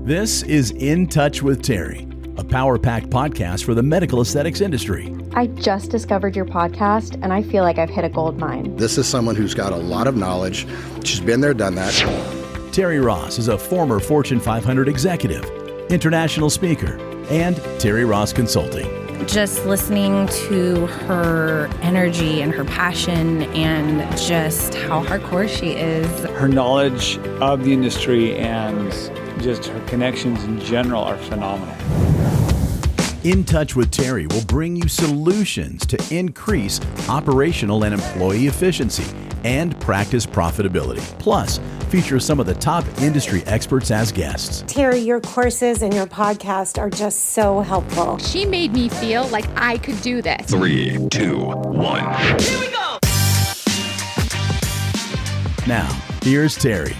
This is In Touch with Terri, a power-packed podcast for the medical aesthetics industry. I just discovered your podcast, and I feel like I've hit a gold mine. This is someone who's got a lot of knowledge. She's been there, done that. Terri Ross is a former Fortune 500 executive, international speaker, and Terri Ross Consulting. Just listening to her energy and her passion and just how hardcore she is. Her knowledge of the industry and just her connections in general are phenomenal. In Touch with Terri will bring you solutions to increase operational and employee efficiency and practice profitability. Plus, feature some of the top industry experts as guests. Terri, your courses and your podcast are just so helpful. She made me feel like I could do this. 3, 2, 1. Here we go! Now, here's Terri.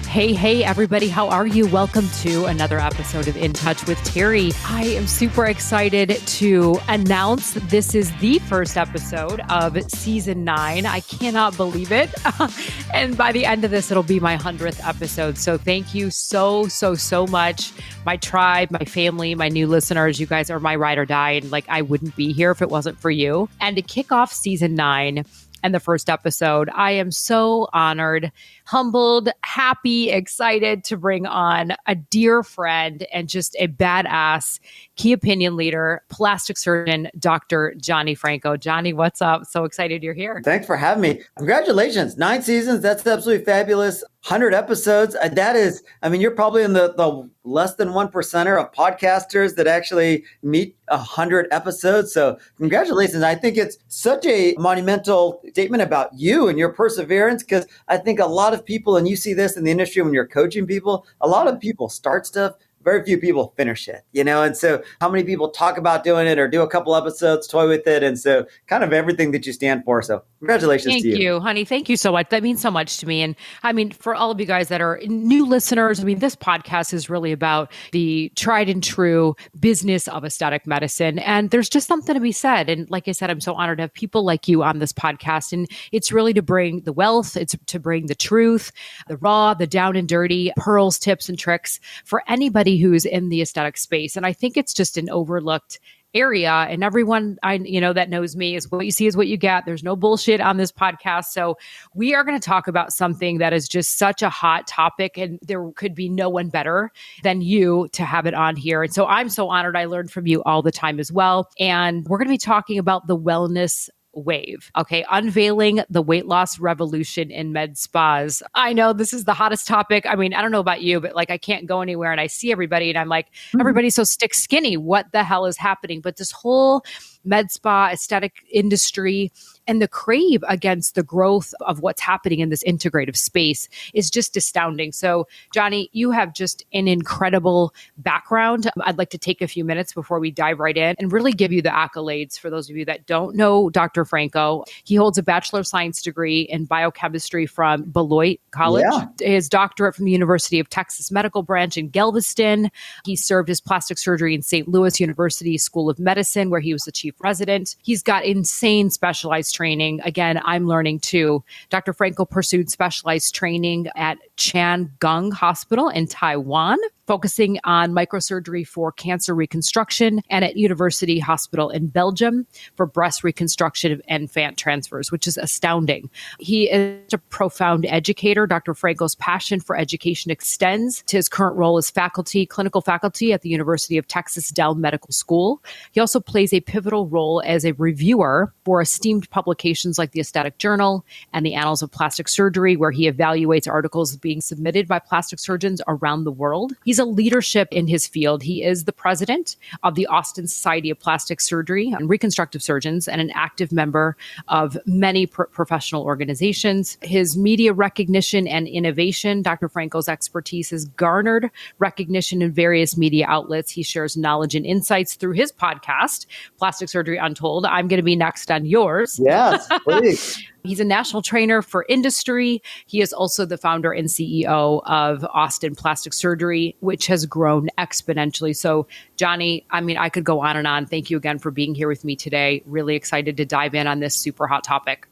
Hey, everybody. How are you? Welcome to another episode of In Touch with Terri. I am super excited to announce this is the first episode of season 9. I cannot believe it. And by the end of this, it'll be my 100th episode. So thank you so much. My tribe, my family, my new listeners, you guys are my ride or die. And I wouldn't be here if it wasn't for you. And to kick off season 9, and the first episode, I am so honored, humbled, happy, excited to bring on a dear friend and just a badass key opinion leader, plastic surgeon, Dr. Johnny Franco. Johnny, what's up? So excited you're here. Thanks for having me. Congratulations. 9 seasons. That's absolutely fabulous. 100 episodes. That is, you're probably in the less than 1% of podcasters that actually meet 100 episodes. So congratulations. I think it's such a monumental statement about you and your perseverance, because I think a lot of people, and you see this in the industry when you're coaching people, a lot of people start stuff. Very few people finish it, and so how many people talk about doing it or do a couple episodes, toy with it. And so kind of everything that you stand for. So congratulations to you. Thank you, honey. Thank you so much. That means so much to me. And for all of you guys that are new listeners, this podcast is really about the tried and true business of aesthetic medicine. And there's just something to be said. And like I said, I'm so honored to have people like you on this podcast. And it's really to bring the wealth. It's to bring the truth, the raw, the down and dirty, pearls, tips, and tricks for anybody who's in the aesthetic space. And I think it's just an overlooked area, and everyone that knows me is what you see is what you get. There's no bullshit on this podcast. So we are going to talk about something that is just such a hot topic, and there could be no one better than you to have it on here. And so I'm so honored. I learn from you all the time as well. And we're going to be talking about the wellness wave. Okay. Unveiling the weight loss revolution in MedSpas. I know this is the hottest topic. I don't know about you, but I can't go anywhere and I see everybody and I'm like, everybody's so stick skinny. What the hell is happening? But this whole med spa aesthetic industry and the crave against the growth of what's happening in this integrative space is just astounding. So, Johnny, you have just an incredible background. I'd like to take a few minutes before we dive right in and really give you the accolades for those of you that don't know Dr. Franco. He holds a Bachelor of Science degree in biochemistry from Beloit College, his doctorate from the University of Texas Medical Branch in Galveston. He served as plastic surgery in St. Louis University School of Medicine, where he was the chief resident. He's got insane specialized training. Again, I'm learning too. Dr. Franco pursued specialized training at Changgung Hospital in Taiwan, focusing on microsurgery for cancer reconstruction, and at University Hospital in Belgium for breast reconstruction and fat transfers, which is astounding. He is a profound educator. Dr. Franco's passion for education extends to his current role as clinical faculty at the University of Texas Dell Medical School. He also plays a pivotal role as a reviewer for esteemed publications like the Aesthetic Journal and the Annals of Plastic Surgery, where he evaluates articles being submitted by plastic surgeons around the world. He's a leadership in his field. He is the president of the Austin Society of Plastic Surgery and Reconstructive Surgeons and an active member of many professional organizations. His media recognition and innovation, Dr. Franco's expertise has garnered recognition in various media outlets. He shares knowledge and insights through his podcast, Plastic Surgery Untold. I'm going to be next on yours. Yes, please. He's a national trainer for industry. He is also the founder and CEO of Austin Plastic Surgery, which has grown exponentially. So, Johnny, I could go on and on. Thank you again for being here with me today. Really excited to dive in on this super hot topic.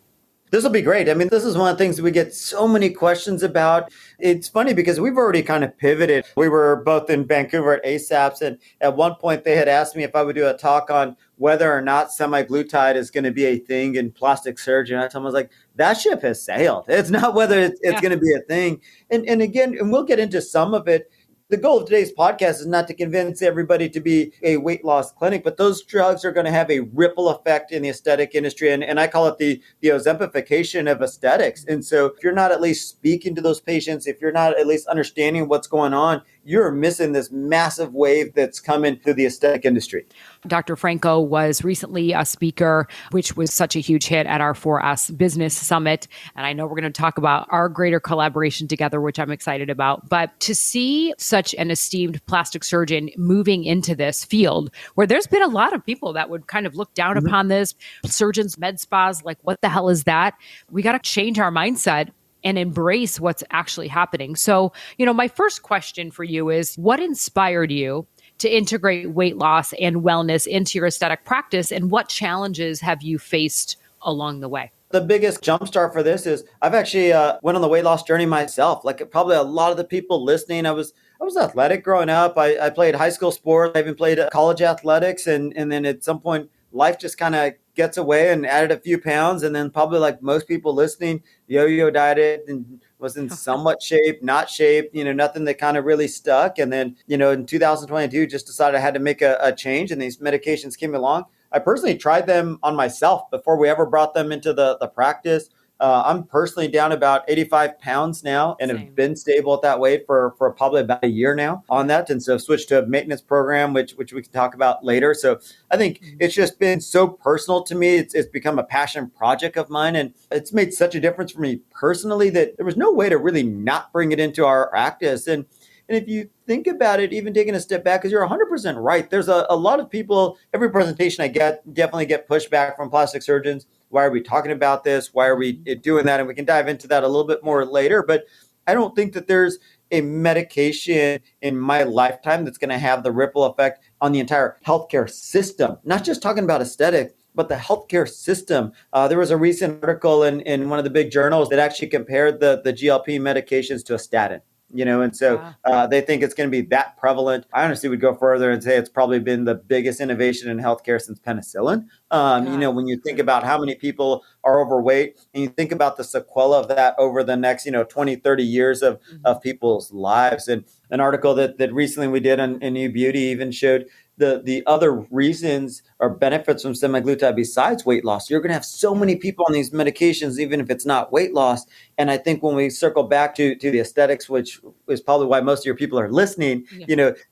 This will be great. I mean, this is one of the things that we get so many questions about. It's funny because we've already kind of pivoted. We were both in Vancouver at ASAPS, and at one point they had asked me if I would do a talk on whether or not semaglutide is going to be a thing in plastic surgery. And I told them, I was like, that ship has sailed. It's not whether it's going to be a thing. And again, and we'll get into some of it. The goal of today's podcast is not to convince everybody to be a weight loss clinic, but those drugs are going to have a ripple effect in the aesthetic industry. And I call it the Ozempification of aesthetics. And so if you're not at least speaking to those patients, if you're not at least understanding what's going on, you're missing this massive wave that's coming through the aesthetic industry. Dr. Franco was recently a speaker, which was such a huge hit at our 4S Business Summit. And I know we're going to talk about our greater collaboration together, which I'm excited about. But to see such an esteemed plastic surgeon moving into this field, where there's been a lot of people that would kind of look down upon this, surgeons, med spas, like, what the hell is that? We got to change our mindset and embrace what's actually happening. So, my first question for you is, what inspired you to integrate weight loss and wellness into your aesthetic practice, and what challenges have you faced along the way? The biggest jumpstart for this is I've actually went on the weight loss journey myself. Like probably a lot of the people listening, I was athletic growing up. I played high school sports. I even played college athletics. And then at some point, life just kind of gets away and added a few pounds. And then probably like most people listening, yo-yo dieted and was in somewhat shape, not shape, nothing that kind of really stuck. And then, in 2022, just decided I had to make a change, and these medications came along. I personally tried them on myself before we ever brought them into the practice. I'm personally down about 85 pounds now and have been stable at that weight for probably about a year now on that. And so I've switched to a maintenance program, which we can talk about later. So I think it's just been so personal to me. It's become a passion project of mine. And it's made such a difference for me personally that there was no way to really not bring it into our practice. And if you think about it, even taking a step back, because you're 100% right. There's a lot of people, every presentation I definitely get pushback from plastic surgeons. Why are we talking about this? Why are we doing that? And we can dive into that a little bit more later. But I don't think that there's a medication in my lifetime that's going to have the ripple effect on the entire healthcare system. Not just talking about aesthetic, but the healthcare system. There was a recent article in one of the big journals that actually compared the GLP medications to a statin. And so they think it's going to be that prevalent. I honestly would go further and say it's probably been the biggest innovation in healthcare since penicillin. When you think about how many people are overweight and you think about the sequela of that over the next, 20, 30 years of people's lives. And an article that recently we did in New Beauty even showed the other reasons or benefits from semaglutide besides weight loss. You're going to have so many people on these medications, even if it's not weight loss. And I think when we circle back to the aesthetics, which is probably why most of your people are listening,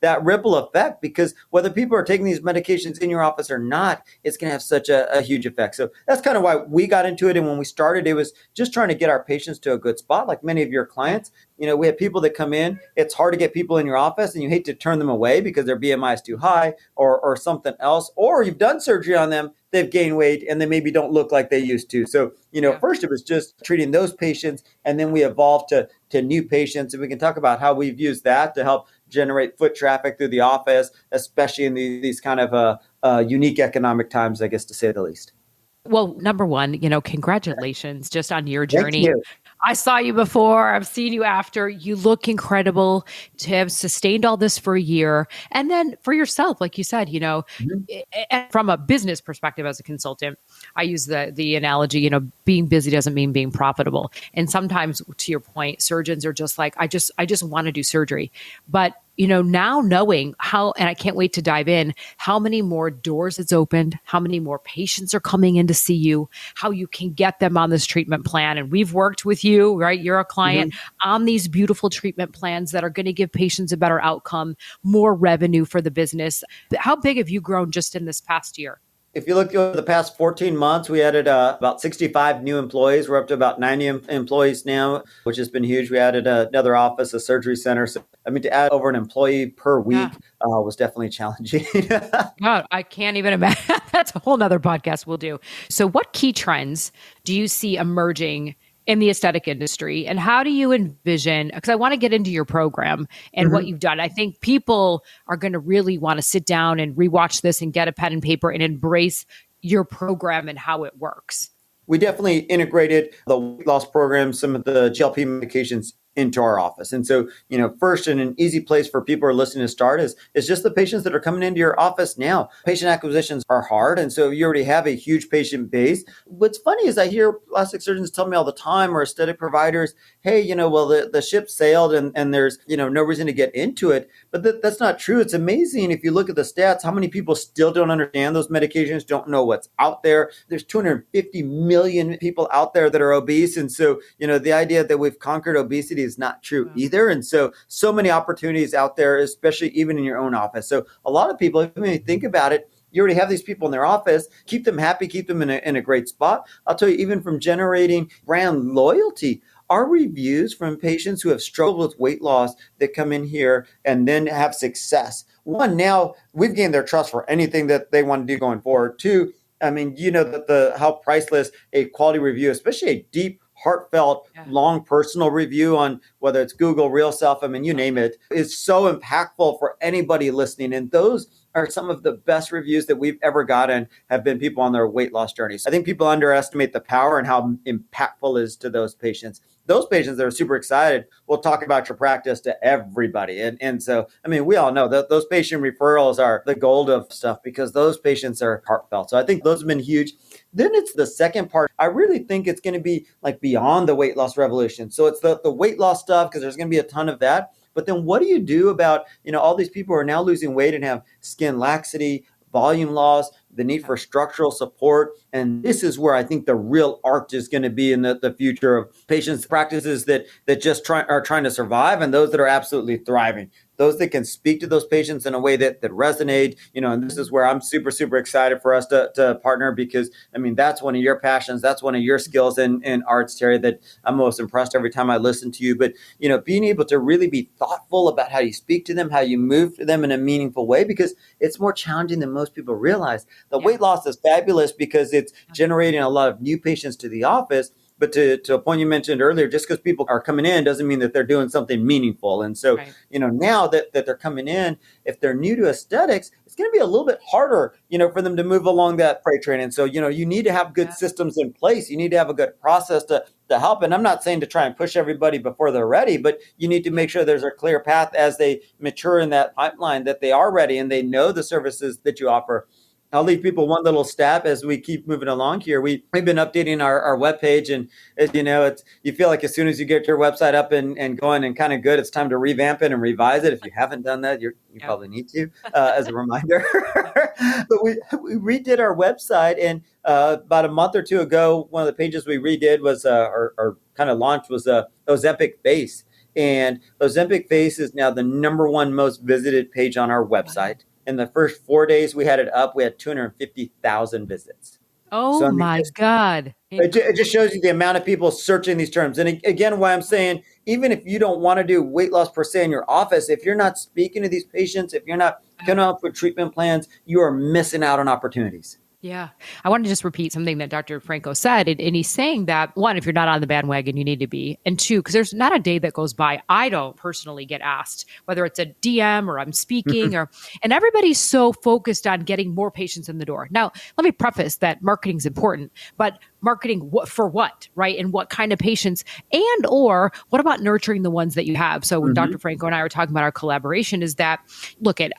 that ripple effect, because whether people are taking these medications in your office or not, it's going to have such a huge effect. So that's kind of why we got into it. And when we started, it was just trying to get our patients to a good spot. Like many of your clients, we have people that come in. It's hard to get people in your office and you hate to turn them away because their BMI is too high or something else, or you've done surgery on them, they've gained weight and they maybe don't look like they used to. So, first it was just treating those patients, and then we evolved to new patients. And we can talk about how we've used that to help generate foot traffic through the office, especially in these kind of unique economic times, I guess, to say the least. Well, number one, congratulations just on your journey. Thank you. I saw you before. I've seen you after. You look incredible to have sustained all this for a year. And then for yourself, like you said, from a business perspective as a consultant, I use the analogy, being busy doesn't mean being profitable. And sometimes, to your point, surgeons are just like, I just want to do surgery. But now knowing how, and I can't wait to dive in, how many more doors it's opened, how many more patients are coming in to see you, how you can get them on this treatment plan. And we've worked with you, right? You're a client on these beautiful treatment plans that are going to give patients a better outcome, more revenue for the business. How big have you grown just in this past year? If you look over the past 14 months, we added about 65 new employees. We're up to about 90 employees now, which has been huge. We added another office, a surgery center. So, to add over an employee per week was definitely challenging. God, I can't even imagine. That's a whole nother podcast we'll do. So what key trends do you see emerging in the aesthetic industry, and how do you envision, because I want to get into your program and what you've done. I think people are going to really want to sit down and rewatch this and get a pen and paper and embrace your program and how it works. we definitely integrated the weight loss program, some of the GLP medications into our office. And so, first and an easy place for people who are listening to start is just the patients that are coming into your office now. Patient acquisitions are hard. And so you already have a huge patient base. What's funny is I hear plastic surgeons tell me all the time, or aesthetic providers, hey, the ship sailed and there's, no reason to get into it. But that's not true. It's amazing if you look at the stats, how many people still don't understand those medications, don't know what's out there. There's 250 million people out there that are obese. And so, the idea that we've conquered obesity is not true either. And so many opportunities out there, especially even in your own office. So a lot of people, if you think about it, you already have these people in their office, keep them happy, keep them in a great spot. I'll tell you, even from generating brand loyalty, our reviews from patients who have struggled with weight loss that come in here and then have success. One, now we've gained their trust for anything that they want to do going forward. Two, how priceless a quality review, especially a deep, heartfelt, long personal review on whether it's Google, Real Self, you name it, is so impactful for anybody listening. And those are some of the best reviews that we've ever gotten, have been people on their weight loss journeys. I think people underestimate the power and how impactful it is to those patients. Those patients that are super excited will talk about your practice to everybody. And so, we all know that those patient referrals are the gold of stuff because those patients are heartfelt. So I think those have been huge. Then it's the second part. I really think it's going to be like beyond the weight loss revolution. So it's the weight loss stuff, because there's going to be a ton of that. But then what do you do about, all these people who are now losing weight and have skin laxity, volume loss, the need for structural support? And this is where I think the real art is going to be in the future of patients' practices that just are trying to survive, and those that are absolutely thriving. Those that can speak to those patients in a way that resonate, and this is where I'm super, super excited for us to partner, because that's one of your passions. That's one of your skills in arts, Terry, that I'm most impressed every time I listen to you. But, being able to really be thoughtful about how you speak to them, how you move to them in a meaningful way, because it's more challenging than most people realize. The weight loss is fabulous because it's generating a lot of new patients to the office. But to a point you mentioned earlier, just because people are coming in doesn't mean that they're doing something meaningful. And so, now that they're coming in, if they're new to aesthetics, it's going to be a little bit harder, for them to move along that freight train. And so, you need to have good systems in place. You need to have a good process to help. And I'm not saying to try and push everybody before they're ready, but you need to make sure there's a clear path as they mature in that pipeline, that they are ready and they know the services that you offer. I'll leave people one little stat as we keep moving along here. We've been updating our webpage, and you feel like as soon as you get your website up and going and kind of good, it's time to revamp it and revise it. If you haven't done that, you probably need to, as a reminder. But we redid our website, and about a month or two ago, one of the pages we redid was or kind of launched was Ozempic Face, and Ozempic Face is now the #1 most visited page on our website. In the first 4 days we had it up, we had 250,000 visits. Oh, my God. It just shows you the amount of people searching these terms. And again, why I'm saying, even if you don't want to do weight loss per se in your office, if you're not speaking to these patients, if you're not coming up with treatment plans, you are missing out on opportunities. Yeah. I want to just repeat something that Dr. Franco said. And he's saying that, one, if you're not on the bandwagon, you need to be. And two, because there's not a day that goes by I don't personally get asked, whether it's a DM or I'm speaking, and everybody's so focused on getting more patients in the door. Now, let me preface that marketing is important, but marketing for what, right? And what kind of patients, and or what about nurturing the ones that you have? So when Dr. Franco and I were talking about our collaboration, is that,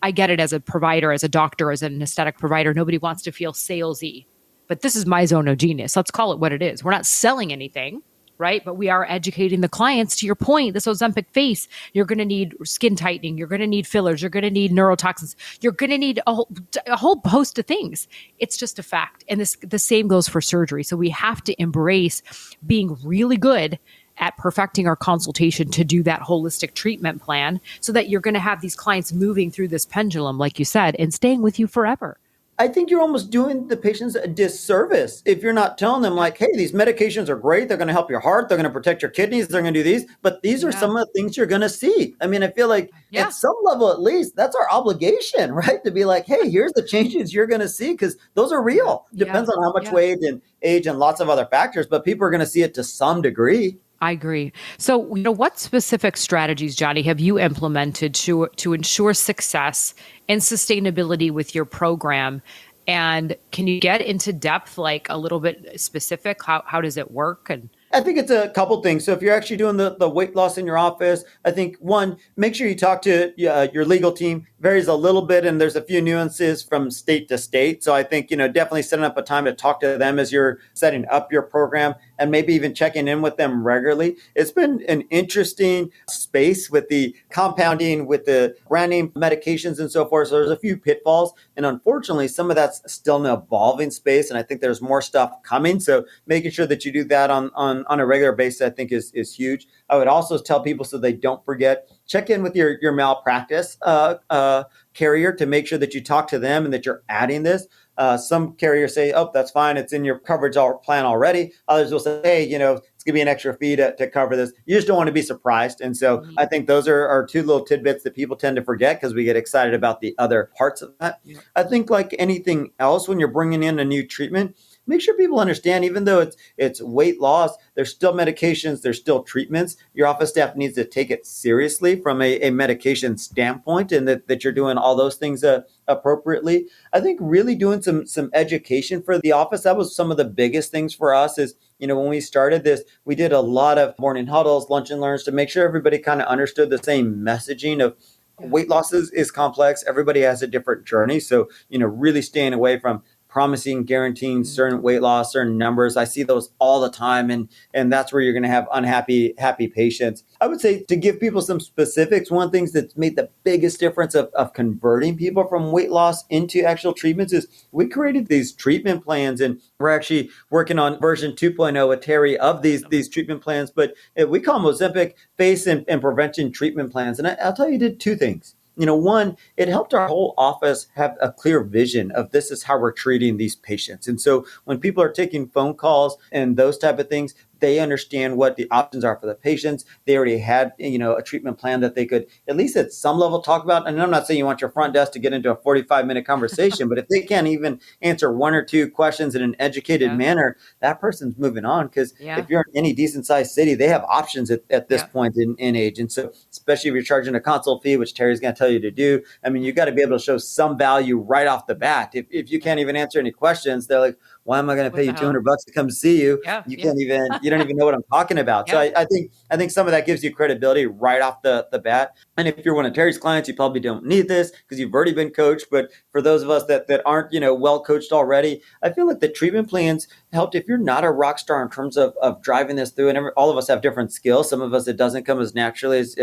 I get it as a provider, as a doctor, as an aesthetic provider, nobody wants to feel salesy, but this is my zone of genius. Let's call it what it is. We're not selling anything, right? But we are educating the clients. To your point, this Ozempic Face, you're going to need skin tightening. You're going to need fillers. You're going to need neurotoxins. You're going to need a whole host of things. It's just a fact. And the same goes for surgery. So we have to embrace being really good at perfecting our consultation to do that holistic treatment plan, so that you're going to have these clients moving through this pendulum, like you said, and staying with you forever. I think you're almost doing the patients a disservice if you're not telling them, like, hey, these medications are great. They're going to help your heart. They're going to protect your kidneys. They're going to do these. But these are some of the things you're going to see. I feel like at some level, at least, that's our obligation, right? To be like, hey, here's the changes you're going to see, because those are real. Depends on how much weight and age and lots of other factors. But people are going to see it to some degree. I agree. So, what specific strategies, Johnny, have you implemented to ensure success and sustainability with your program? And can you get into depth, like a little bit specific? How does it work? And I think it's a couple things. So if you're actually doing the weight loss in your office, I think one, make sure you talk to your legal team. Varies a little bit, and there's a few nuances from state to state. So I think, definitely setting up a time to talk to them as you're setting up your program, and maybe even checking in with them regularly. It's been an interesting space with the compounding, with the brand name medications and so forth. So there's a few pitfalls. And unfortunately, some of that's still an evolving space. And I think there's more stuff coming. So making sure that you do that on a regular basis, I think is huge. I would also tell people, so they don't forget, check in with your malpractice carrier to make sure that you talk to them and that you're adding this. Some carriers say, oh, that's fine, it's in your coverage plan already. Others will say, hey, it's going to be an extra fee to cover this. You just don't want to be surprised. And so I think those are two little tidbits that people tend to forget because we get excited about the other parts of that. Yeah. I think like anything else, when you're bringing in a new treatment, make sure people understand, even though it's weight loss, there's still medications, there's still treatments. Your office staff needs to take it seriously from a medication standpoint, and that you're doing all those things appropriately. I think really doing some education for the office, that was some of the biggest things for us is, when we started this, we did a lot of morning huddles, lunch and learns to make sure everybody kind of understood the same messaging of weight loss is complex. Everybody has a different journey. So, really staying away from promising, guaranteeing certain weight loss, certain numbers. I see those all the time. And that's where you're going to have happy patients. I would say to give people some specifics, one of the things that's made the biggest difference of converting people from weight loss into actual treatments is we created these treatment plans, and we're actually working on version 2.0 with Terri of these treatment plans, but we call them Ozempic face and prevention treatment plans. And I'll tell you, did two things. One, it helped our whole office have a clear vision of this is how we're treating these patients. And so when people are taking phone calls and those type of things, they understand what the options are for the patients. They already had, a treatment plan that they could at least at some level talk about. And I'm not saying you want your front desk to get into a 45-minute conversation, but if they can't even answer one or two questions in an educated manner, that person's moving on. Because if you're in any decent sized city, they have options at this point in age. And so especially if you're charging a consult fee, which Terry's going to tell you to do, I mean, you got to be able to show some value right off the bat. If you can't even answer any questions, they're like, why am I going to pay you $200 to come see you? You can't even, you don't even know what I'm talking about. So I think some of that gives you credibility right off the bat. And if you're one of Terry's clients, you probably don't need this because you've already been coached. But for those of us that aren't, well coached already, I feel like the treatment plans helped. If you're not a rock star in terms of driving this through, and all of us have different skills. Some of us, it doesn't come as naturally as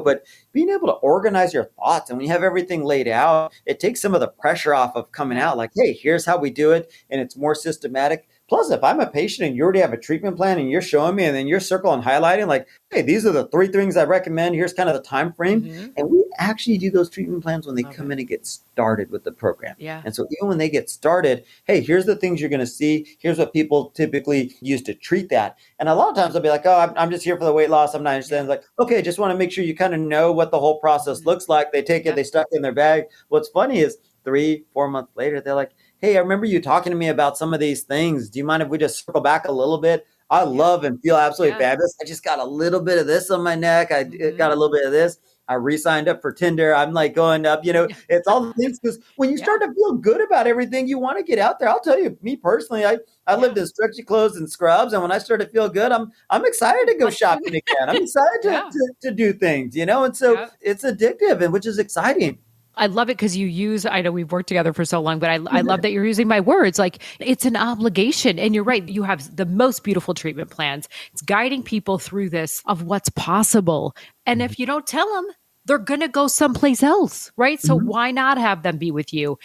but being able to organize your thoughts, and when you have everything laid out, it takes some of the pressure off of coming out like, hey, here's how we do it. And it's more systematic. Plus, if I'm a patient and you already have a treatment plan and you're showing me and then you're circling and highlighting like, hey, these are the 3 things I recommend. Here's kind of the time frame. Mm-hmm. And we actually do those treatment plans when they come in and get started with the program. Yeah. And so even when they get started, hey, here's the things you're going to see. Here's what people typically use to treat that. And a lot of times they'll be like, oh, I'm just here for the weight loss. I'm not interested. It's like, okay, just want to make sure you kind of know what the whole process looks like. They take it, they stuck it in their bag. What's funny is 3-4 months later, they're like, hey, I remember you talking to me about some of these things. Do you mind if we just circle back a little bit? I love and feel absolutely fabulous. I just got a little bit of this on my neck. I got a little bit of this. I re-signed up for Tinder. I'm like going up, it's all the things, because when you start to feel good about everything, you want to get out there. I'll tell you, me personally, I lived in stretchy clothes and scrubs. And when I start to feel good, I'm excited to go shopping again. I'm excited to do things, and so it's addictive, and which is exciting. I love it because I know we've worked together for so long, but I love that you're using my words. Like, it's an obligation. And you're right. You have the most beautiful treatment plans. It's guiding people through this of what's possible. And if you don't tell them, they're going to go someplace else, right? So why not have them be with you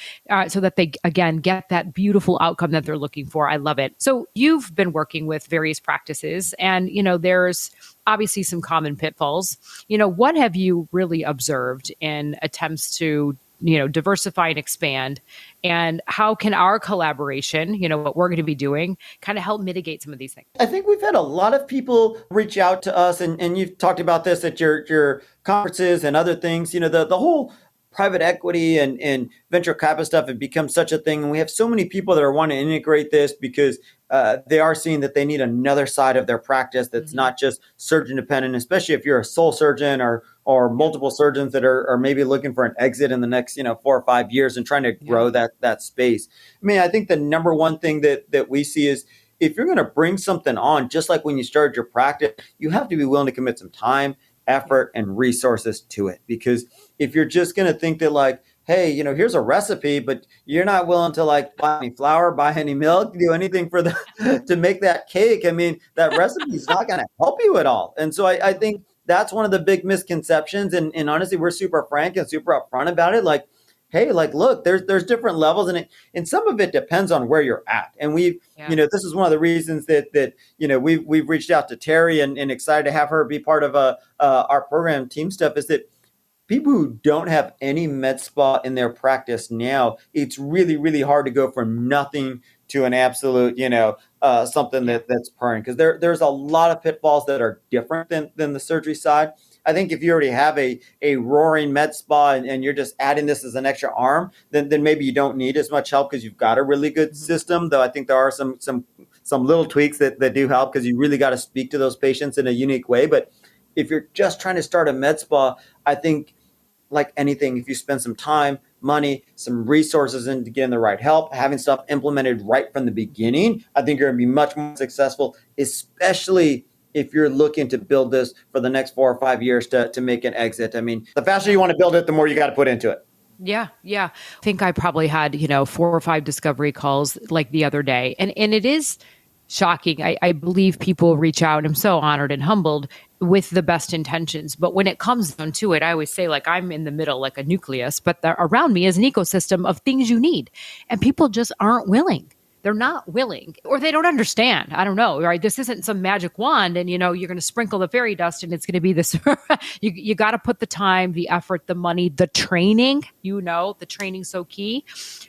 so that they, again, get that beautiful outcome that they're looking for? I love it. So you've been working with various practices, and, there's obviously some common pitfalls. What have you really observed in attempts to, diversify and expand? And how can our collaboration, what we're going to be doing, kind of help mitigate some of these things? I think we've had a lot of people reach out to us, and you've talked about this at your conferences and other things. The whole private equity and venture capital stuff have become such a thing. And we have so many people that are wanting to integrate this because they are seeing that they need another side of their practice that's not just surgeon dependent, especially if you're a sole surgeon or multiple surgeons that are maybe looking for an exit in the next 4 or 5 years and trying to grow that space. I mean, I think the number one thing that we see is if you're going to bring something on, just like when you started your practice, you have to be willing to commit some time, effort, and resources to it. Because if you're just going to think that like, hey, here's a recipe, but you're not willing to like buy any flour, buy any milk, do anything for to make that cake, I mean, that recipe is not going to help you at all. And so I think that's one of the big misconceptions. And honestly, we're super frank and super upfront about it. Like, hey, like, look, there's different levels, and some of it depends on where you're at. And we've, this is one of the reasons that we've reached out to Terri and excited to have her be part of our program team stuff, is that people who don't have any med spa in their practice now, it's really, really hard to go from nothing to an absolute, something that's permanent, because there's a lot of pitfalls that are different than the surgery side. I think if you already have a roaring med spa and you're just adding this as an extra arm, then maybe you don't need as much help because you've got a really good system. Though I think there are some little tweaks that do help, because you really got to speak to those patients in a unique way. But if you're just trying to start a med spa, I think like anything, if you spend some time, money, some resources into getting the right help, having stuff implemented right from the beginning, I think you're going to be much more successful, especially if you're looking to build this for the next 4 or 5 years to make an exit. I mean, the faster you want to build it, the more you got to put into it. Yeah. I think I probably had, 4 or 5 discovery calls like the other day. And it is shocking. I believe people reach out, and I'm so honored and humbled, with the best intentions. But when it comes down to it, I always say, like, I'm in the middle, like a nucleus, but around me is an ecosystem of things you need. And people just aren't willing. They're not willing, or they don't understand. I don't know, right? This isn't some magic wand and, you're going to sprinkle the fairy dust and it's going to be this. You got to put the time, the effort, the money, the training, the training's so key,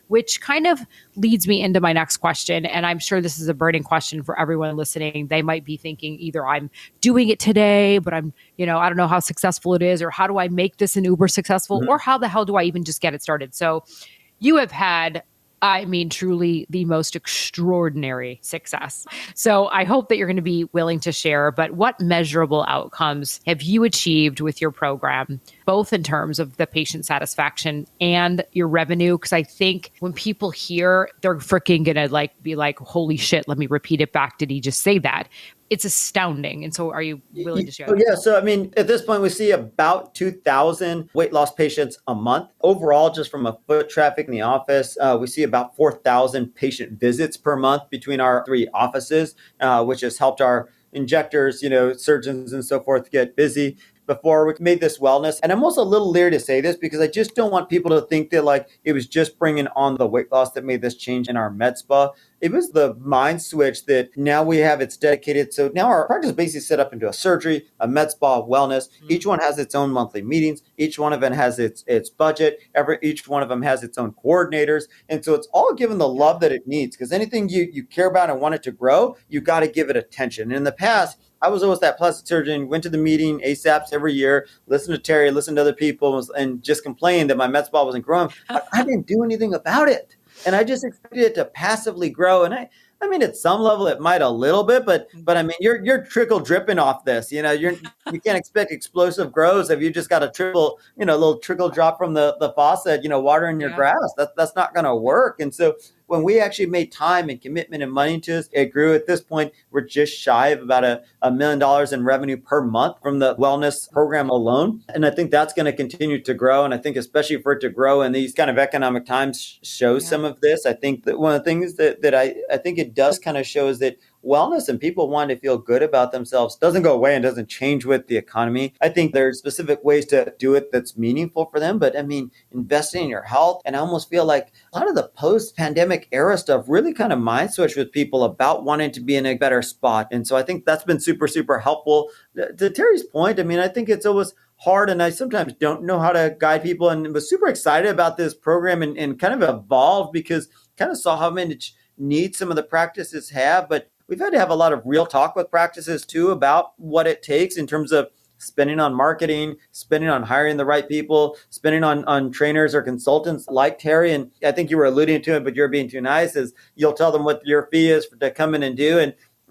which kind of leads me into my next question. And I'm sure this is a burning question for everyone listening. They might be thinking either I'm doing it today, but I'm, I don't know how successful it is, or how do I make this an uber successful, or how the hell do I even just get it started? So you have had, truly the most extraordinary success. So I hope that you're going to be willing to share, but what measurable outcomes have you achieved with your program, both in terms of the patient satisfaction and your revenue? Because I think when people hear, they're freaking going to be like, holy shit, let me repeat it back. Did he just say that? It's astounding. And so are you willing to share that? Yeah. So, at this point, we see about 2,000 weight loss patients a month. Overall, just from a foot traffic in the office, we see about 4,000 patient visits per month between our 3 offices, which has helped our injectors, surgeons and so forth get busy. Before we made this wellness. And I'm also a little leery to say this because I just don't want people to think that like it was just bringing on the weight loss that made this change in our med spa. It was the mind switch that now we have it's dedicated. So now our practice is basically set up into a surgery, a med spa, wellness. Each one has its own monthly meetings. Each one of them has its budget. Each one of them has its own coordinators. And so it's all given the love that it needs, because anything you care about and want it to grow, you got to give it attention. And in the past, I was always that plastic surgeon, went to the meeting ASAPs every year, listened to Terri, listened to other people, and just complained that my med spa wasn't growing. But I didn't do anything about it. And I just expected it to passively grow. And at some level it might a little bit, but you're trickle dripping off this. You can't expect explosive growth if you just got a little trickle drop from the faucet, watering your grass. That's not going to work. And so when we actually made time and commitment and money to this, it grew. At this point, we're just shy of about $1 million in revenue per month from the wellness program alone. And I think that's going to continue to grow. And I think especially for it to grow in these kind of economic times shows some of this. I think that one of the things that I think it does kind of show is that wellness and people wanting to feel good about themselves doesn't go away and doesn't change with the economy. I think there's specific ways to do it that's meaningful for them. But investing in your health, and I almost feel like a lot of the post-pandemic era stuff really kind of mind switched with people about wanting to be in a better spot. And so I think that's been super, super helpful. To Terri's point, I think it's always hard, and I sometimes don't know how to guide people, and was super excited about this program and kind of evolved because kind of saw how much need some of the practices have. But we've had to have a lot of real talk with practices too about what it takes in terms of spending on marketing, spending on hiring the right people, spending on trainers or consultants like Terri. And I think you were alluding to it, but you're being too nice, is you'll tell them what your fee is to come in and do.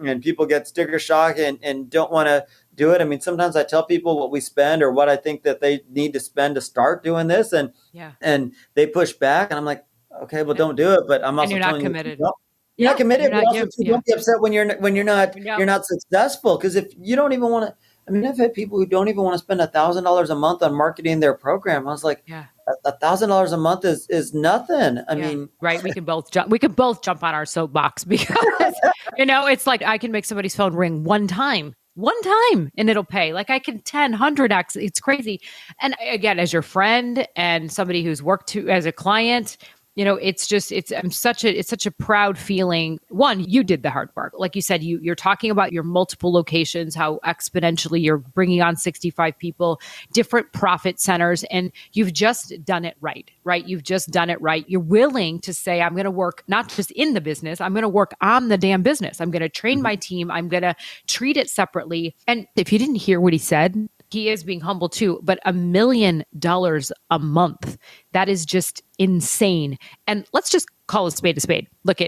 And people get sticker shock and don't want to do it. I mean, sometimes I tell people what we spend or what I think that they need to spend to start doing this. And they push back and I'm like, okay, well, don't do it. But I'm also you're not telling committed. You're not committed, but also don't be upset when you're not successful. Because if you don't even want to, I mean, I've had people who don't even want to spend $1,000 a month on marketing their program. I was like, $1,000 a month is nothing. I mean, right. We can both jump on our soapbox because, it's like I can make somebody's phone ring one time and it'll pay. Like I can 100x. It's crazy. And again, as your friend and somebody who's worked as a client, it's such a proud feeling. One, you did the hard work. Like you said, you're talking about your multiple locations, how exponentially you're bringing on 65 people, different profit centers, and you've just done it right? You've just done it right. You're willing to say, I'm going to work not just in the business, I'm going to work on the damn business. I'm going to train my team. I'm going to treat it separately. And if you didn't hear what he said, he is being humble too, but $1 million a month, that is just insane. And let's just call a spade a spade. Look,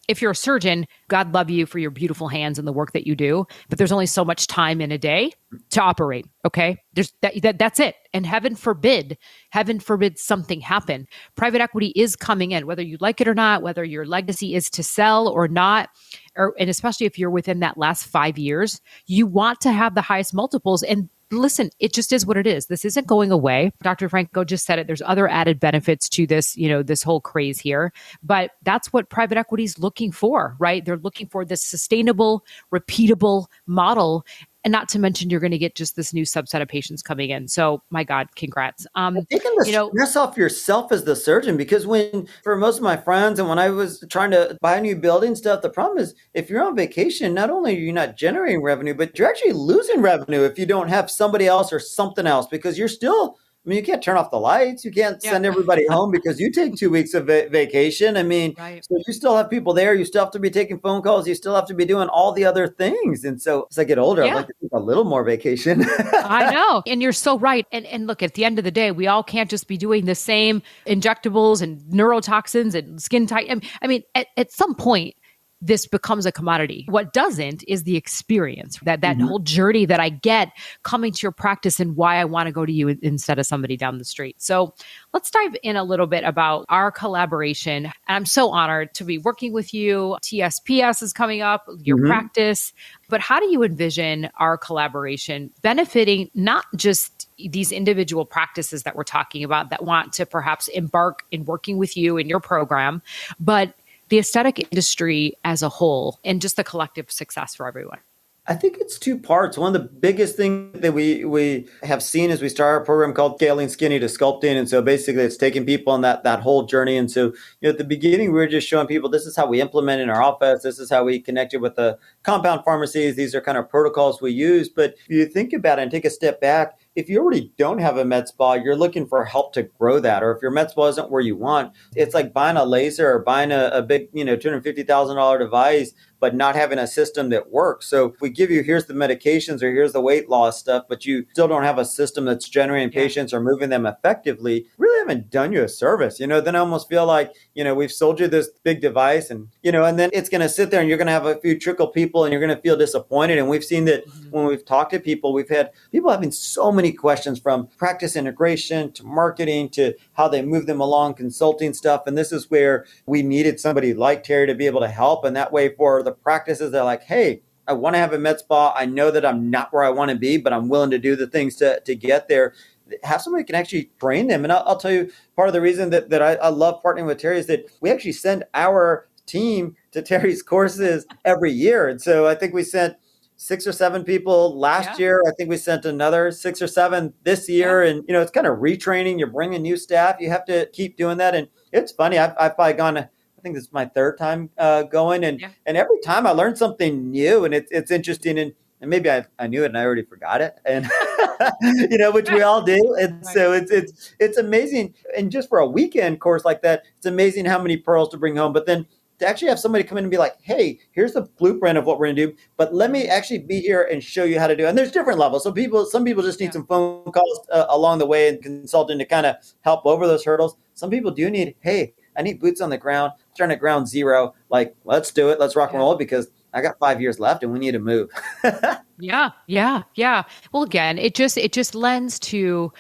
if you're a surgeon, God love you for your beautiful hands and the work that you do, but there's only so much time in a day to operate. Okay. That's it. And heaven forbid something happen. Private equity is coming in, whether you like it or not, whether your legacy is to sell or not, and especially if you're within that last 5 years, you want to have the highest multiples. And listen, it just is what it is. This isn't going away. Dr. Franco just said it. There's other added benefits to this, this whole craze here. But that's what private equity is looking for, right? They're looking for this sustainable, repeatable model. And not to mention, you're going to get just this new subset of patients coming in. So, my God, congrats. Taking the stress off yourself as the surgeon, because for most of my friends and when I was trying to buy a new building stuff, the problem is if you're on vacation, not only are you not generating revenue, but you're actually losing revenue if you don't have somebody else or something else, because you're still, you can't turn off the lights. You can't send everybody home because you take 2 weeks of vacation. So you still have people there. You still have to be taking phone calls. You still have to be doing all the other things. And so as I get older, I'd like to take a little more vacation. I know. And you're so right. And look, at the end of the day, we all can't just be doing the same injectables and neurotoxins and skin tight. At some point, this becomes a commodity. What doesn't is the experience, that whole journey that I get coming to your practice and why I want to go to you instead of somebody down the street. So let's dive in a little bit about our collaboration. And I'm so honored to be working with you. TSPS is coming up, your practice. But how do you envision our collaboration benefiting not just these individual practices that we're talking about that want to perhaps embark in working with you in your program, but the aesthetic industry as a whole and just the collective success for everyone? I think it's two parts. One of the biggest things that we have seen is we started a program called Scaling Skinny to Sculpting. And so basically it's taking people on that whole journey. And so at the beginning, we were just showing people this is how we implement in our office. This is how we connected with the compound pharmacies. These are kind of protocols we use. But if you think about it and take a step back, if you already don't have a med spa, you're looking for help to grow that. Or if your med spa isn't where you want, it's like buying a laser or buying a big, $250,000 device, but not having a system that works. So if we give you, here's the medications or here's the weight loss stuff, but you still don't have a system that's generating patients or moving them effectively, really haven't done you a service. Then I almost feel like, we've sold you this big device and then it's going to sit there and you're going to have a few trickle people and you're going to feel disappointed. And we've seen that when we've talked to people, we've had people having so many questions from practice integration to marketing to how they move them along consulting stuff. And this is where we needed somebody like Terri to be able to help. And that way for the practices, they're like, hey, I want to have a med spa. I know that I'm not where I want to be, but I'm willing to do the things to get there. Have somebody who can actually train them. And I'll tell you, part of the reason that I love partnering with Terri is that we actually send our team to Terri's courses every year. And so I think we sent 6 or 7 people last year. I think we sent another 6 or 7 this year. And, it's kind of retraining. You're bringing new staff. You have to keep doing that. And it's funny. I've probably gone, I think this is my 3rd time going. And every time I learn something new and it's interesting. And maybe I knew it and I already forgot it. And, which we all do. And so it's amazing. And just for a weekend course like that, it's amazing how many pearls to bring home. But then to actually have somebody come in and be like, hey, here's the blueprint of what we're going to do, but let me actually be here and show you how to do it. And there's different levels. So some people just need some phone calls along the way and consulting to kind of help over those hurdles. Some people do need, hey, I need boots on the ground, starting at ground zero. Like, let's do it. Let's rock and roll because I got 5 years left and we need to move. Yeah. Well, again, it just lends to,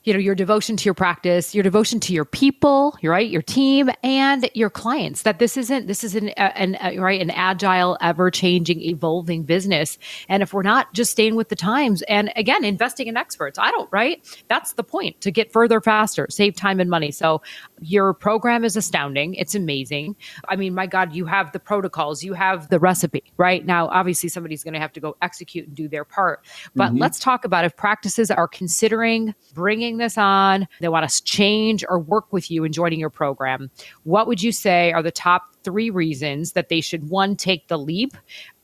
your devotion to your practice, your devotion to your people, right, your team, and your clients. That this is an agile, ever-changing, evolving business. And if we're not just staying with the times, and again, investing in experts, that's the point, to get further faster, save time and money. So your program is astounding. It's amazing. I mean, my God, you have the protocols, you have the recipe, right? Now, obviously, somebody's going to have to go execute and do their part. But let's talk about if practices are considering bringing this on, they want to change or work with you in joining your program. What would you say are the top 3 reasons that they should, one, take the leap?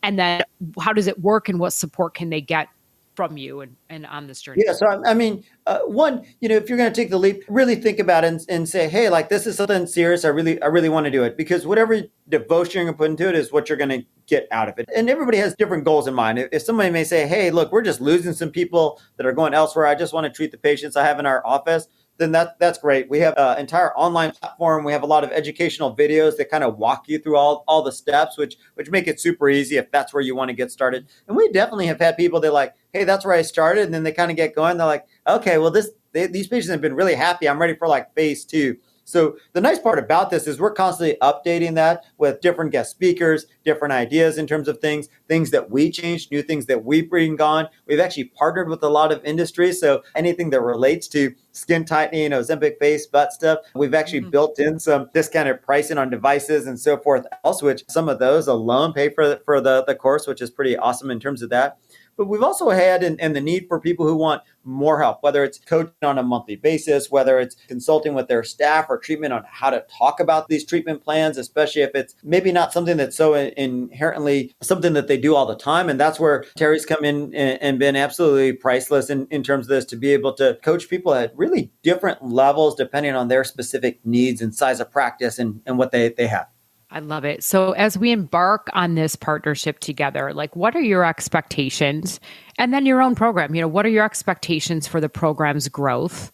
And then how does it work and what support can they get from you and on this journey? Yeah. So, I mean, one, if you're going to take the leap, really think about it and say, hey, like, this is something serious. I really want to do it, because whatever devotion you're going to put into it is what you're going to get out of it. And everybody has different goals in mind. If somebody may say, hey, look, we're just losing some people that are going elsewhere, I just want to treat the patients I have in our office, then that's great. We have an entire online platform. We have a lot of educational videos that kind of walk you through all the steps, which make it super easy if that's where you want to get started. And we definitely have had people that like, hey, that's where I started. And then they kind of get going. They're like, okay, well, these patients have been really happy. I'm ready for like phase 2. So the nice part about this is we're constantly updating that with different guest speakers, different ideas in terms of things that we change, new things that we bring on. We've actually partnered with a lot of industries. So anything that relates to skin tightening, Ozempic face, butt stuff, we've actually built in some discounted pricing on devices and so forth else, which some of those alone pay for the course, which is pretty awesome in terms of that. But we've also had and the need for people who want more help, whether it's coaching on a monthly basis, whether it's consulting with their staff or treatment on how to talk about these treatment plans, especially if it's maybe not something that's so inherently something that they do all the time. And that's where Terri's come in and been absolutely priceless in terms of this, to be able to coach people at really different levels depending on their specific needs and size of practice and what they have. I love it. So as we embark on this partnership together, like, what are your expectations? And then your own program, what are your expectations for the program's growth?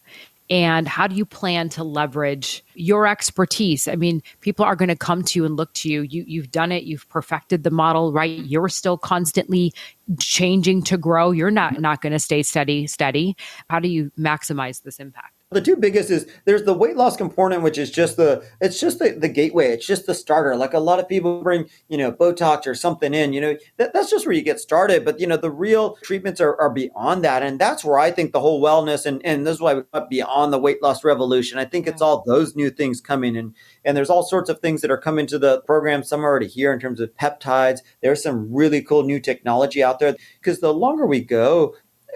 And how do you plan to leverage your expertise? I mean, people are going to come to you and look to you. You've done it. You've perfected the model, right? You're still constantly changing to grow. You're not going to stay steady. How do you maximize this impact? The 2 biggest is there's the weight loss component, which is just the gateway. It's just the starter. Like, a lot of people bring, Botox or something in, that's just where you get started. But, the real treatments are beyond that. And that's where I think the whole wellness and this is why we went beyond the weight loss revolution. I think it's all those new things coming in. And there's all sorts of things that are coming to the program. Some are already here in terms of peptides. There's some really cool new technology out there, because the longer we go,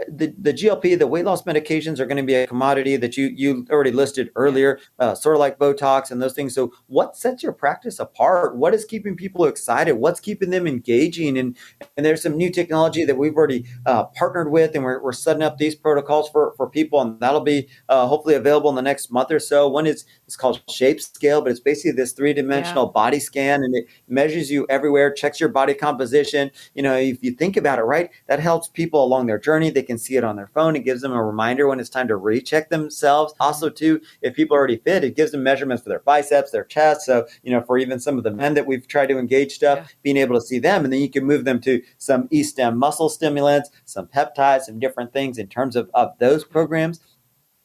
the GLP, the weight loss medications are going to be a commodity that you already listed earlier, sort of like Botox and those things. So what sets your practice apart? What is keeping people excited? What's keeping them engaging? And there's some new technology that we've already partnered with, and we're setting up these protocols for people, and that'll be hopefully available in the next month or so. One is, it's called Shape Scale, but it's basically this 3-dimensional body scan, and it measures you everywhere, checks your body composition. If you think about it, right, that helps people along their journey. They can see it on their phone. It gives them a reminder when it's time to recheck themselves. Also, too, if people are already fit, it gives them measurements for their biceps, their chest. So, for even some of the men that we've tried to engage being able to see them. And then you can move them to some E-stem muscle stimulants, some peptides, some different things in terms of those programs.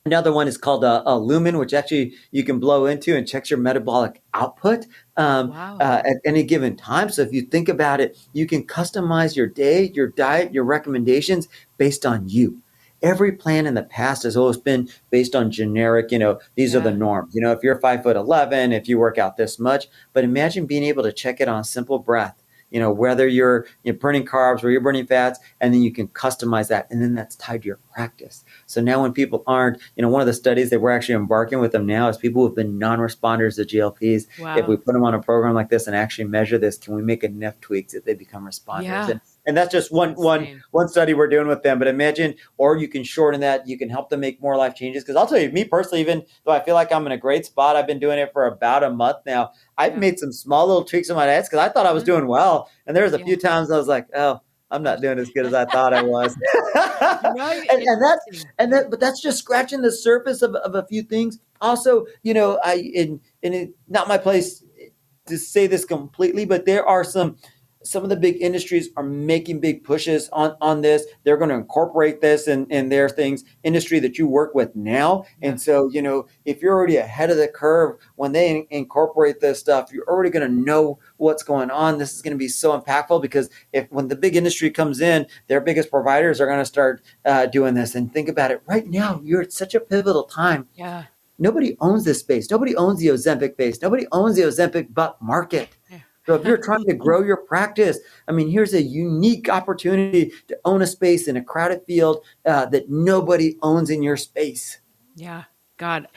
Another one is called a Lumen, which actually you can blow into and checks your metabolic output at any given time. So if you think about it, you can customize your day, your diet, your recommendations based on you. Every plan in the past has always been based on generic, these are the norms. If you're 5'11", if you work out this much, but imagine being able to check it on a simple breath. Whether you're burning carbs or you're burning fats, and then you can customize that. And then that's tied to your practice. So now when people aren't, one of the studies that we're actually embarking with them now is people who've been non-responders to GLPs. Wow. If we put them on a program like this and actually measure this, can we make enough tweaks that they become responders? And that's just one study we're doing with them. But imagine, or you can shorten that. You can help them make more life changes. Because I'll tell you, me personally, even though I feel like I'm in a great spot, I've been doing it for about a month now. I've made some small little tweaks on my diets because I thought I was doing well. And there was a few times I was like, oh, I'm not doing as good as I thought I was. But that's just scratching the surface of a few things. Also, not my place to say this completely, but there are some of the big industries are making big pushes on this. They're going to incorporate this in their things, industry that you work with now. And so, if you're already ahead of the curve, when they incorporate this stuff, you're already going to know what's going on. This is going to be so impactful because when the big industry comes in, their biggest providers are going to start doing this. And think about it right now, you're at such a pivotal time. Yeah. Nobody owns this space. Nobody owns the Ozempic base. Nobody owns the Ozempic butt market. Yeah. So if you're trying to grow your practice, here's a unique opportunity to own a space in a crowded field that nobody owns in your space. Yeah. God,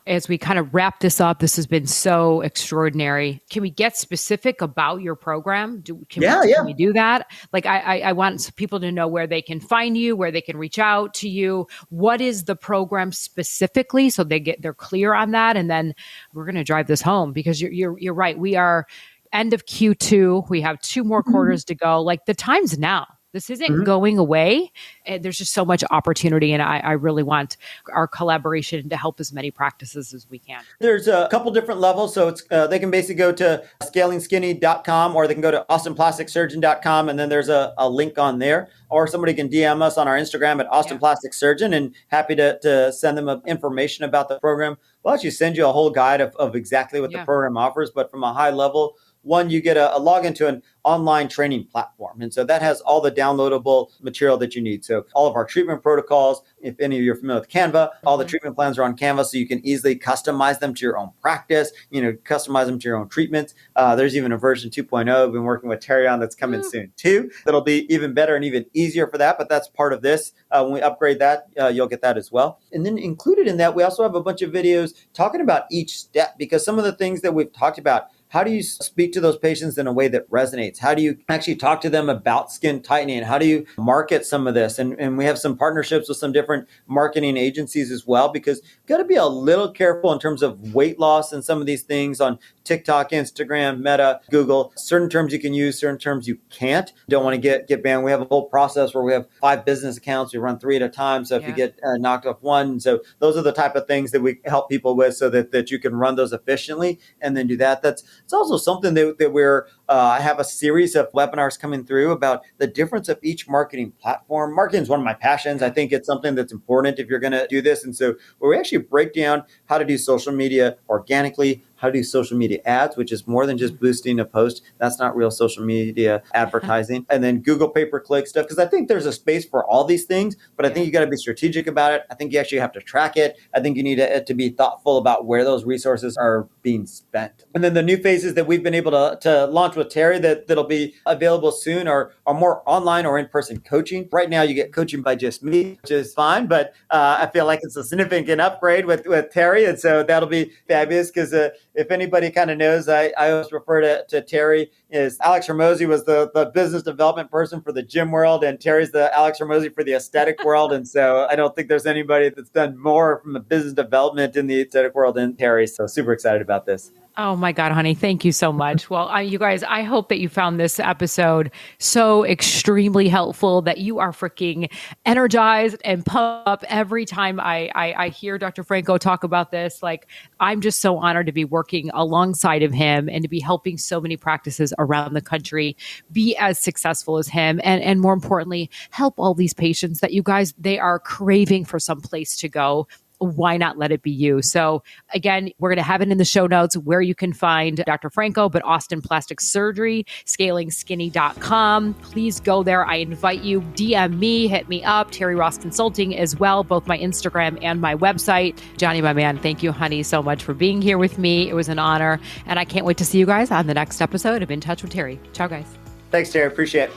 as we kind of wrap this up, this has been so extraordinary. Can we get specific about your program? Can we do that? Like, I want people to know where they can find you, where they can reach out to you. What is the program specifically, so they're clear on that, and then we're going to drive this home because you're right. We are end of Q2. We have 2 more quarters to go. Like, the time's now. This isn't going away. There's just so much opportunity, and I really want our collaboration to help as many practices as we can. There's a couple different levels. So it's they can basically go to scalingskinny.com, or they can go to austinplasticsurgeon.com, and then there's a link on there. Or somebody can DM us on our Instagram at Austin Plastic Surgeon, and happy to send them information about the program. We'll actually send you a whole guide of exactly what the program offers, but from a high level, one, you get a login to an online training platform. And so that has all the downloadable material that you need. So all of our treatment protocols, if any of you are familiar with Canva, all the treatment plans are on Canva, so you can easily customize them to your own practice, customize them to your own treatments. There's even a version 2.0 I've been working with Terri on that's coming soon too. That'll be even better and even easier for that, but that's part of this. When we upgrade that, you'll get that as well. And then included in that, we also have a bunch of videos talking about each step, because some of the things that we've talked about, how do you speak to those patients in a way that resonates? How do you actually talk to them about skin tightening? How do you market some of this? And we have some partnerships with some different marketing agencies as well, because you've got to be a little careful in terms of weight loss and some of these things on TikTok, Instagram, Meta, Google. Certain terms you can use, certain terms you can't. Don't want to get banned. We have a whole process where we have 5 business accounts. We run 3 at a time. So if you get knocked off one, so those are the type of things that we help people with, so that you can run those efficiently and then do that. It's also something that we're, I have a series of webinars coming through about the difference of each marketing platform. Marketing is one of my passions. I think it's something that's important if you're going to do this. And so where we actually break down how to do social media organically, how to do social media ads, which is more than just boosting a post. That's not real social media advertising. And then Google pay-per-click stuff, because I think there's a space for all these things, but I think you got to be strategic about it. I think you actually have to track it. I think you need to be thoughtful about where those resources are being spent. And then the new phases that we've been able to launch with Terri that'll be available soon are more online or in-person coaching. Right now, you get coaching by just me, which is fine, but I feel like it's a significant upgrade with Terri. And so that'll be fabulous, because if anybody kind of knows, I always refer to Terri as Alex Hormozi was the business development person for the gym world, and Terry's the Alex Hormozi for the aesthetic world. And so I don't think there's anybody that's done more from the business development in the aesthetic world than Terri. So super excited about this. Oh my God, honey. Thank you so much. Well, you guys, I hope that you found this episode so extremely helpful, that you are freaking energized and pumped up every time I hear Dr. Franco talk about this. Like, I'm just so honored to be working alongside of him and to be helping so many practices around the country be as successful as him. And more importantly, help all these patients that you guys, they are craving for some place to go. Why not let it be you? So again, we're going to have it in the show notes where you can find Dr. Franco, but Austin Plastic Surgery, scalingskinny.com. Please go there. I invite you, DM me, hit me up, Terri Ross Consulting as well, both my Instagram and my website. Johnny, my man, thank you, honey, so much for being here with me. It was an honor. And I can't wait to see you guys on the next episode of In Touch with Terri. Ciao, guys. Thanks, Terri. Appreciate it.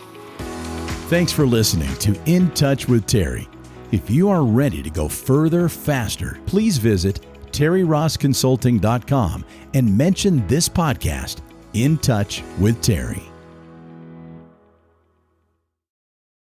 Thanks for listening to In Touch with Terri. If you are ready to go further, faster, please visit terrirossconsulting.com and mention this podcast, In Touch with Terri.